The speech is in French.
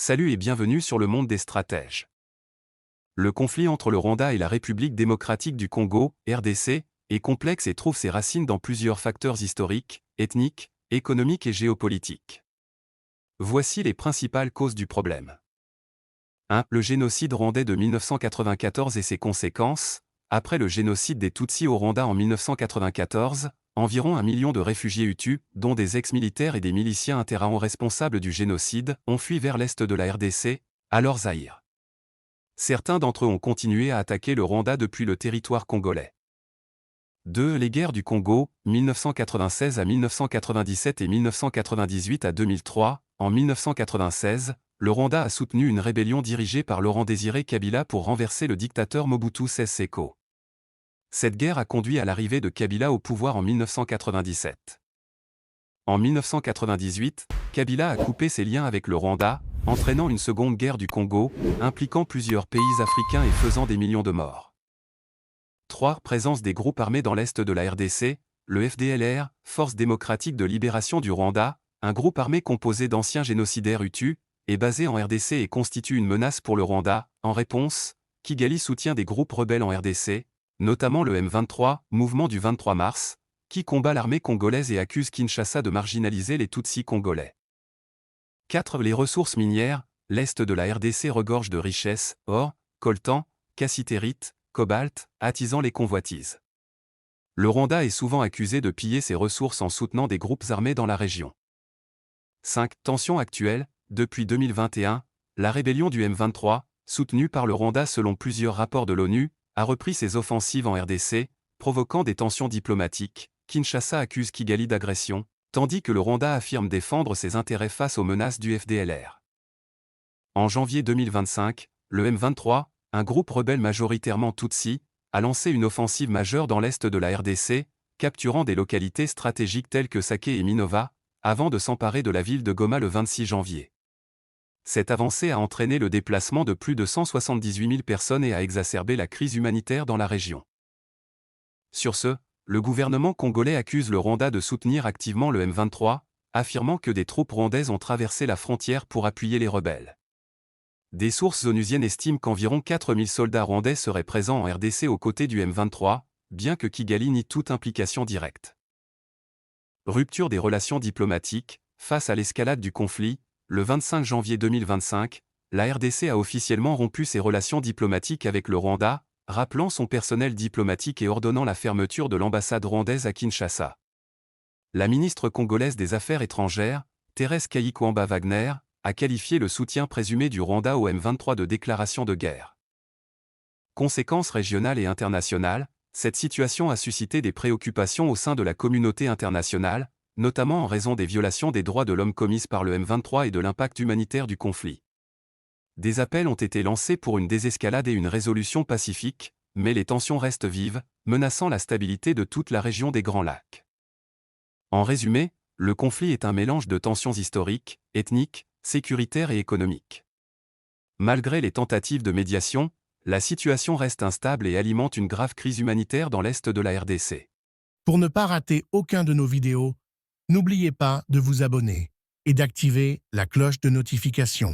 Salut et bienvenue sur le monde des stratèges. Le conflit entre le Rwanda et la République démocratique du Congo, RDC, est complexe et trouve ses racines dans plusieurs facteurs historiques, ethniques, économiques et géopolitiques. Voici les principales causes du problème. 1. Le génocide rwandais de 1994 et ses conséquences. Après le génocide des Tutsis au Rwanda en 1994, environ 1 million de réfugiés Hutus, dont des ex-militaires et des miliciens interarons responsables du génocide, ont fui vers l'est de la RDC, alors Zaïre. Certains d'entre eux ont continué à attaquer le Rwanda depuis le territoire congolais. 2. Les guerres du Congo, 1996 à 1997 et 1998 à 2003. En 1996, le Rwanda a soutenu une rébellion dirigée par Laurent-Désiré Kabila pour renverser le dictateur Mobutu Sese Seko. Cette guerre a conduit à l'arrivée de Kabila au pouvoir en 1997. En 1998, Kabila a coupé ses liens avec le Rwanda, entraînant une seconde guerre du Congo, impliquant plusieurs pays africains et faisant des millions de morts. 3. Présence des groupes armés dans l'est de la RDC, le FDLR, Force démocratique de libération du Rwanda, un groupe armé composé d'anciens génocidaires Hutus, est basé en RDC et constitue une menace pour le Rwanda. En réponse, Kigali soutient des groupes rebelles en RDC, notamment le M23, mouvement du 23 mars, qui combat l'armée congolaise et accuse Kinshasa de marginaliser les Tutsis congolais. 4. Les ressources minières, l'est de la RDC regorge de richesses, or, coltan, cassitérite, cobalt, attisant les convoitises. Le Rwanda est souvent accusé de piller ses ressources en soutenant des groupes armés dans la région. 5. Tensions actuelles, depuis 2021, la rébellion du M23, soutenue par le Rwanda selon plusieurs rapports de l'ONU, a repris ses offensives en RDC, provoquant des tensions diplomatiques. Kinshasa accuse Kigali d'agression, tandis que le Rwanda affirme défendre ses intérêts face aux menaces du FDLR. En janvier 2025, le M23, un groupe rebelle majoritairement Tutsi, a lancé une offensive majeure dans l'est de la RDC, capturant des localités stratégiques telles que Sake et Minova, avant de s'emparer de la ville de Goma le 26 janvier. Cette avancée a entraîné le déplacement de plus de 178 000 personnes et a exacerbé la crise humanitaire dans la région. Sur ce, le gouvernement congolais accuse le Rwanda de soutenir activement le M23, affirmant que des troupes rwandaises ont traversé la frontière pour appuyer les rebelles. Des sources onusiennes estiment qu'environ 4 000 soldats rwandais seraient présents en RDC aux côtés du M23, bien que Kigali nie toute implication directe. Rupture des relations diplomatiques. Face à l'escalade du conflit, le 25 janvier 2025, la RDC a officiellement rompu ses relations diplomatiques avec le Rwanda, rappelant son personnel diplomatique et ordonnant la fermeture de l'ambassade rwandaise à Kinshasa. La ministre congolaise des Affaires étrangères, Thérèse Kayikwamba-Wagner, a qualifié le soutien présumé du Rwanda au M23 de déclaration de guerre. Conséquences régionales et internationales, cette situation a suscité des préoccupations au sein de la communauté internationale, notamment en raison des violations des droits de l'homme commises par le M23 et de l'impact humanitaire du conflit. Des appels ont été lancés pour une désescalade et une résolution pacifique, mais les tensions restent vives, menaçant la stabilité de toute la région des Grands Lacs. En résumé, le conflit est un mélange de tensions historiques, ethniques, sécuritaires et économiques. Malgré les tentatives de médiation, la situation reste instable et alimente une grave crise humanitaire dans l'est de la RDC. Pour ne pas rater aucun de nos vidéos, n'oubliez pas de vous abonner et d'activer la cloche de notification.